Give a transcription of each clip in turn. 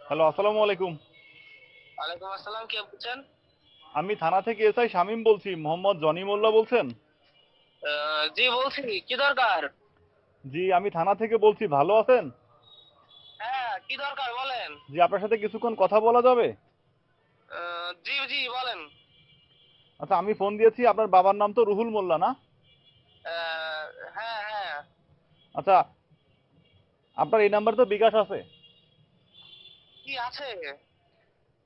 Hello, আসসালামু আলাইকুম। ওয়ালাইকুম আসসালাম, কে বলছেন? আমি থানা থেকে এসআই শামীম বলছি। মোহাম্মদ জনি মোল্লা বলছেন? জি বলছি, কি দরকার? জি, আমি থানা থেকে বলছি। ভালো আছেন? হ্যাঁ, কি দরকার বলেন। জি, আপনার সাথে কিছুক্ষণ কথা বলা যাবে? জি জি বলেন। আচ্ছা, আমি ফোন দিয়েছি, আপনার বাবার নাম তো রুহুল মোল্লা না? আহ, হ্যাঁ হ্যাঁ। আচ্ছা, আপনার এই নাম্বার তো বিকাশ আছে। কি আছে?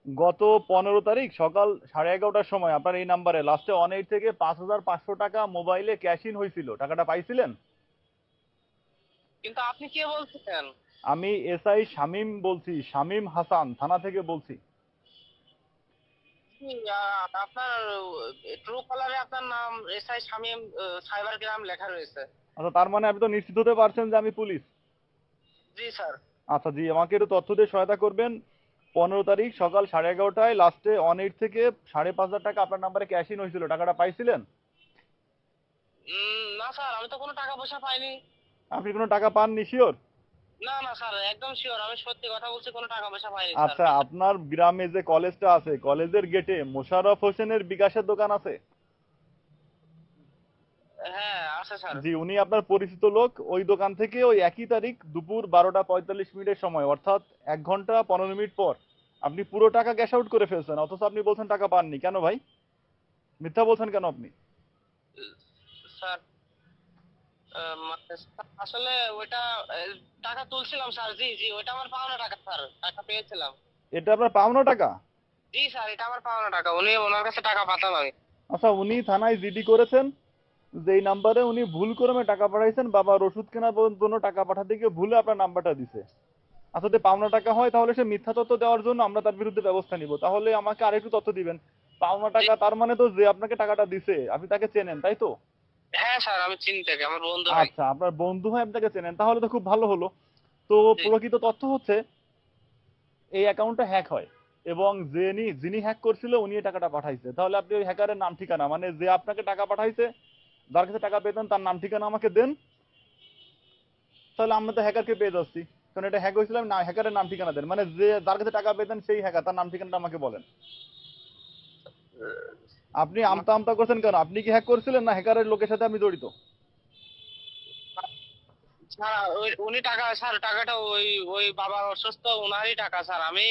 গত 15 তারিখ সকাল 11:30টার সময় আপনার এই নাম্বারে লাস্টে 18 থেকে 5,500 টাকা মোবাইলে ক্যাশ ইন হয়েছিল। টাকাটা পাইছিলেন? কিন্তু আপনি কে বলছেন? আমি এসআই শামীম বলছি, শামীম হাসান, থানা থেকে বলছি। কি, আপনার ট্রু কলারে আপনার নাম এসআই শামীম সাইবার ক্রাইম লেখা রয়েছে। আচ্ছা, তার মানে আপনি তো নিশ্চিত হতে পারছেন যে আমি পুলিশ। জি স্যার। আচ্ছা জি, আমাকে একটু তথ্য দিয়ে সহায়তা করবেন। 15 তারিখ সকাল 11:30টায় লাস্টে 18 থেকে 5,500 টাকা আপনার নাম্বারে ক্যাশ ইন হয়েছিল। টাকাটা পাইছিলেন? না স্যার, আমি তো কোনো টাকা পয়সা পাইনি। আপনি কোনো টাকা পাননি, শিওর? না না স্যার, একদম শিওর, আমি সত্যি কথা বলছি, কোনো টাকা পয়সা পাইনি স্যার, আচ্ছা, মিথ্যা। আপনার গ্রামে যে কলেজটা আছে, কলেজের গেটে মোশাররফ হোসেনের বিকাশের দোকান আছে? হ্যাঁ আছে স্যার। জি, উনি আপনার পরিচিত লোক। ওই দোকান থেকে ওই একই তারিখ দুপুর 12টা 45 মিনিটের সময়, অর্থাৎ 1 ঘন্টা 15 মিনিট পর আপনি পুরো টাকা ক্যাশ আউট করে ফেলছেন, অথচ আপনি বলছেন টাকা পাননি। কেন ভাই? মিথ্যা বলছেন কেন আপনি? স্যার, মানে আসলে ওইটা আহ, টাকা তুলছিলাম স্যার। জি জি, ওইটা আমার পাওনা টাকা স্যার, টাকা পেয়েছিলাম। এটা আপনার পাওনা টাকা? জি স্যার, এটা আমার পাওনা টাকা, উনি ওনার কাছে টাকা পাঠান আমি। আচ্ছা, উনি থানায় জিডি করেছেন যে এই নাম্বারে উনি ভুল ক্রমে টাকা পাঠাইছেন, বাবার ওষুধ কেনার জন্য টাকা পাঠাতে গিয়ে ভুলে আপনার নাম্বারটা দিছে। আচ্ছা, যদি পাওনা টাকা হয় তাহলে সে মিথ্যা তথ্য দেওয়ার জন্য আমরা তার বিরুদ্ধে ব্যবস্থা নিব। তাহলে আমাকে আরেকটু তথ্য দিবেন। পাওনা জি। টাকা তার মানে তো যে আপনাকে টাকাটা দিছে আপনি তাকে চেনেন, তাই তো? হ্যাঁ স্যার, আমি চিনি তাকে, আমার বন্ধু হয়। আচ্ছা, আপনার বন্ধু হয়, আপনি তাকে চেনেন, তাহলে তো খুব ভালো হলো। তো জি। প্রকৃত তথ্য হচ্ছে এই অ্যাকাউন্টটা হ্যাক হয় এবং যিনি যিনি হ্যাক করছিল উনি এই টাকাটা পাঠাইছে। তাহলে আপনি ওই হ্যাকারের নাম ঠিকানা, মানে যে আপনাকে টাকা পাঠাইছে, যার কাছে টাকা পেতেন তার নাম ঠিকানা আমাকে দেন। তাহলে আমরা তো হ্যাকারকে পেয়ে যাচ্ছি। কারণ এটা হ্যাক হয়েছিল, না হ্যাকারের নাম ঠিকানা দেন, মানে যে যার কাছে টাকা পেতেন সেই হ্যাকার, তার নাম ঠিকানাটা আমাকে বলেন। আপনি আহ, আমতা আমতা করছেন কেন? আপনি কি হ্যাক করছিলেন না হ্যাকারের লোকের সাথে আমি জড়িত? স্যার উনি টাকা, স্যার টাকাটা ওই ওই বাবা অসুস্থ, ওনারই টাকা স্যার। আমি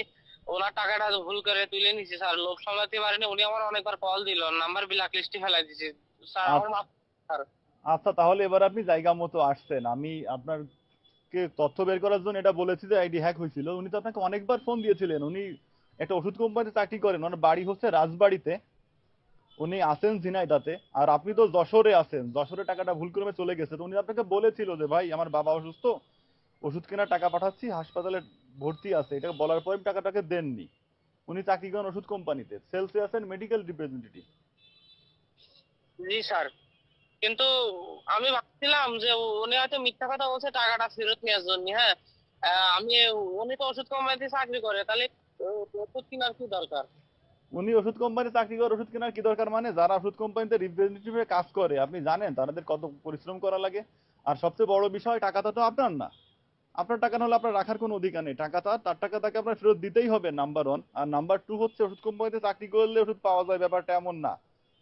ওনার টাকাটা ভুল করে তুলে নিছি স্যার, লোভ সামলাতে পারিনি। উনি আমার অনেকবার কল দিল, নাম্বার ব্ল্যাক লিস্টে ফেলাই দিছে স্যার, আমার আচ্ছা। মাফ স্যার। আচ্ছা, তাহলে এবার আপনি জায়গা মতো আসছেন। আমি আপনাকে তথ্য বের করার জন্য এটা বলেছি যে আইডি হ্যাক হয়েছিল। উনি তো আপনাকে অনেকবার ফোন দিয়েছিলেন। উনি একটা ওষুধ কোম্পানিতে চাকরি করেন, ওনার বাড়ি হচ্ছে রাজবাড়িতে। উনি আছেন ঝিনাইদাতে, আর আপনি তো যশোরে আছেন। যশোরে টাকাটা ভুল ক্রমে চলে গেছে। তো উনি আপনাকে বলেছিল যে ভাই আমার বাবা অসুস্থ, ওষুধ কেনার টাকা পাঠাচ্ছি, হাসপাতালে ভর্তি আছে। এটা বলার পরে টাকাটাকে দেননি। উনি চাকরি করেন ওষুধ কোম্পানিতে, সেলসে আছেন, মেডিকেল রিপ্রেজেন্টেটিভ। জি স্যার, কিন্তু আমি ভাবছিলাম যে উনি হয়তো মিথ্যা কথা বলছে টাকাটা ফেরত নেওয়ার জন্য। হ্যাঁ, আমি, উনি তো ওষুধ কোম্পানিতে চাকরি করে, তাহলে ওষুধ কেনার কি দরকার? উনি ওষুধ কোম্পানিতে চাকরি করে, ওষুধ কেনার কি দরকার? মানে যারা ওষুধ কোম্পানিতে রিপ্রেজেন্টেটিভ হয়ে কাজ করে আপনি জানেন তাদের কত পরিশ্রম করা লাগে। আর সবচেয়ে বড় বিষয়, টাকাটা তো আপনার না। আপনার টাকা না হলে আপনার রাখার কোনো অধিকার নেই। টাকা তার টাকা তাকে আপনার ফেরত দিতেই হবে, নাম্বার ওয়ান। আর নাম্বার টু হচ্ছে, ওষুধ কোম্পানিতে চাকরি করলে ওষুধ পাওয়া যায় ব্যাপারটা এমন না।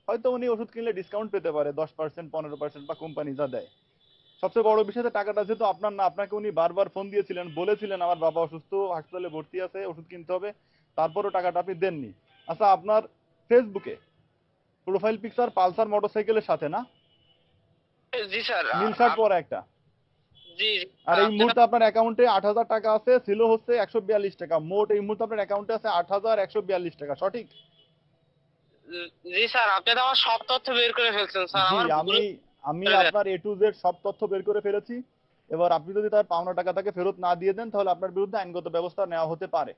হয়তো উনি ওষুধ কিনলে ডিসকাউন্ট পেতে পারে 10%, 15%, বা কোম্পানি যা দেয়। সবচেয়ে বড় বিষয় হচ্ছে টাকাটা যেহেতু আপনার না, আপনাকে উনি বারবার ফোন দিয়েছিলেন, বলেছিলেন আমার বাবা অসুস্থ, হাসপাতালে ভর্তি আছে, ওষুধ কিনতে হবে, তারপরও টাকাটা আপনি দেননি। আচ্ছা, আপনার ফেসবুকে প্রোফাইল পিকচার পালসার মোটরসাইকেলের সাথে না? জি স্যার। নীল শার্ট পরা একটা। জি জি, আর এই আপনি তো। মুহূর্তে আপনার অ্যাকাউন্টে 8,000 টাকা আছে, ছিল হচ্ছে 142 টাকা। মোট এই মুহূর্তে আপনার অ্যাকাউন্টে আছে 8,142 টাকা, সঠিক? জি স্যার, আপনি তো আমার সব তথ্য বের করে ফেলছেন স্যার, জি, আমার ভুল আমি আমি করে দেন। আপনার A to Z সব তথ্য বের করে ফেলেছি। এবার আপনি যদি তার পাওনা টাকা তাকে ফেরত না দিয়ে দেন তাহলে আপনার বিরুদ্ধে আইনগত ব্যবস্থা নেওয়া হতে পারে।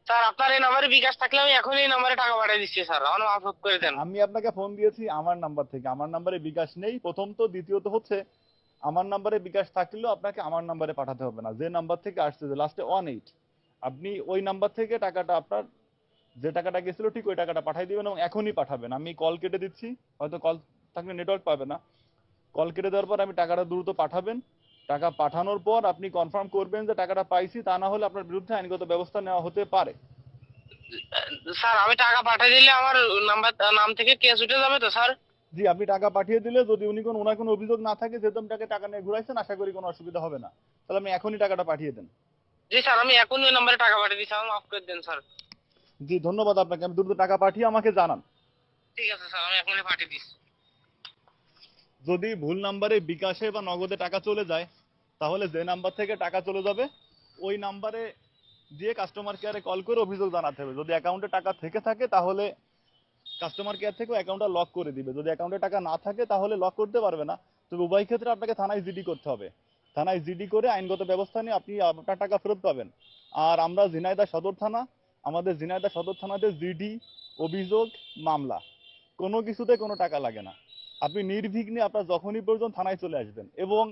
স্যার, আপনার এই নাম্বারে বিকাশ থাকলে আমি এখন এই নাম্বারে টাকা পাঠিয়ে দিচ্ছি স্যার, আমার মাফ করে দেন। আমি আপনাকে ফোন দিয়েছি আমার নাম্বার থেকে, আমার নাম্বারে বিকাশ নেই প্রথম। তো দ্বিতীয়ত হচ্ছে, আমার নাম্বারে বিকাশ থাকলেও আপনাকে আমার নাম্বারে পাঠাতে হবে না। যে নাম্বার থেকে আসছে, যে লাস্টে 18, আপনি ওই নাম্বার থেকে টাকাটা আপনার, যে টাকাটা গেছিল ঠিক ওই টাকাটা পাঠিয়ে দিবেন এবং এখনই পাঠাবেন। আমি কল কেটে দিচ্ছি, হয়তো কল থাকলে নেটওয়ার্ক পাবে না। কল কেটে দেওয়ার পর আমি টাকাটা দ্রুত পাঠাবেন। টাকা পাঠানোর পর আপনি কনফার্ম করবেন যে টাকাটা পাইছি, তা না হলে আপনার বিরুদ্ধে আইনগত ব্যবস্থা নেওয়া হতে পারে। স্যার আমি টাকা পাঠিয়ে দিলে আমার নাম থেকে কেস উঠে যাবে তো স্যার? জি, আপনি টাকা পাঠিয়ে দিলে যদি ওনার কোনো অভিযোগ না থাকে যেহেতু আপনি তাকে টাকা নিয়ে ঘুরাইছেন, আশা করি কোনো অসুবিধা হবে না। তাহলে আপনি এখনই টাকাটা পাঠিয়ে দেন। জি স্যার, আমি এখনই ওই নাম্বারে টাকা পাঠিয়ে দিচ্ছি, আমার মাফ করে দেন স্যার। জি, ধন্যবাদ আপনাকে। আমি দ্রুত টাকা পাঠিয়ে আমাকে জানান। ঠিক আছে স্যার, আমি এখনই পাঠিয়ে দিচ্ছি। যদি ভুল নাম্বারে বিকাশে বা নগদে টাকা চলে যায়, তাহলে যে নাম্বার থেকে টাকা চলে যাবে ওই নাম্বারে দিয়ে কাস্টমার কেয়ারে কল করে অভিযোগ জানাতে হবে। যদি অ্যাকাউন্টে টাকা থেকে থাকে তাহলে কাস্টমার কেয়ার থেকে অ্যাকাউন্টটা লক করে দিবে। যদি অ্যাকাউন্টে টাকা না থাকে তাহলে লক করতে পারবে না। তবে উভয় ক্ষেত্রে আপনাকে থানায় জিডি করতে হবে। থানায় জিডি করে আইনগত ব্যবস্থা নিয়ে আপনি আপনার টাকা ফেরত পাবেন। আর আমরা ঝিনাইদহ সদর থানা, আমাদের ঝিনাইদহ সদর থানাতে জিডি, অভিযোগ, মামলা কোনো কিছুতে কোনো টাকা লাগে না। আপনি নির্বিঘ্নে আপনার যখনই প্রয়োজন থানায় চলে আসবেন এবং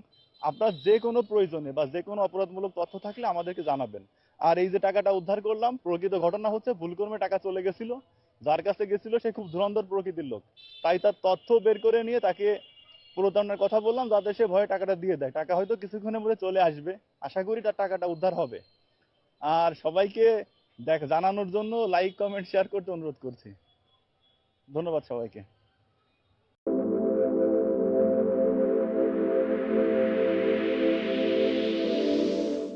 আপনার যে কোনো প্রয়োজনে বা যে কোনো অপরাধমূলক তথ্য থাকলে আমাদেরকে জানাবেন। আর এই যে টাকাটা উদ্ধার করলাম, প্রকৃত ঘটনা হচ্ছে ভুলক্রমে টাকা চলে গেছিল। যার কাছে গেছিল সে খুব ধুরন্ধর প্রকৃতির লোক। তাই তার তথ্য বের করে নিয়ে তাকে প্রতারণার কথা বললাম যাতে সে ভয়ে টাকাটা দিয়ে দেয়। টাকা হয়তো কিছুক্ষণের মধ্যে চলে আসবে, আশা করি তার টাকাটা উদ্ধার হবে। আর সবাইকে জানানোর জন্য লাইক, কমেন্ট, শেয়ার করতে অনুরোধ করছি। ধন্যবাদ সবাইকে।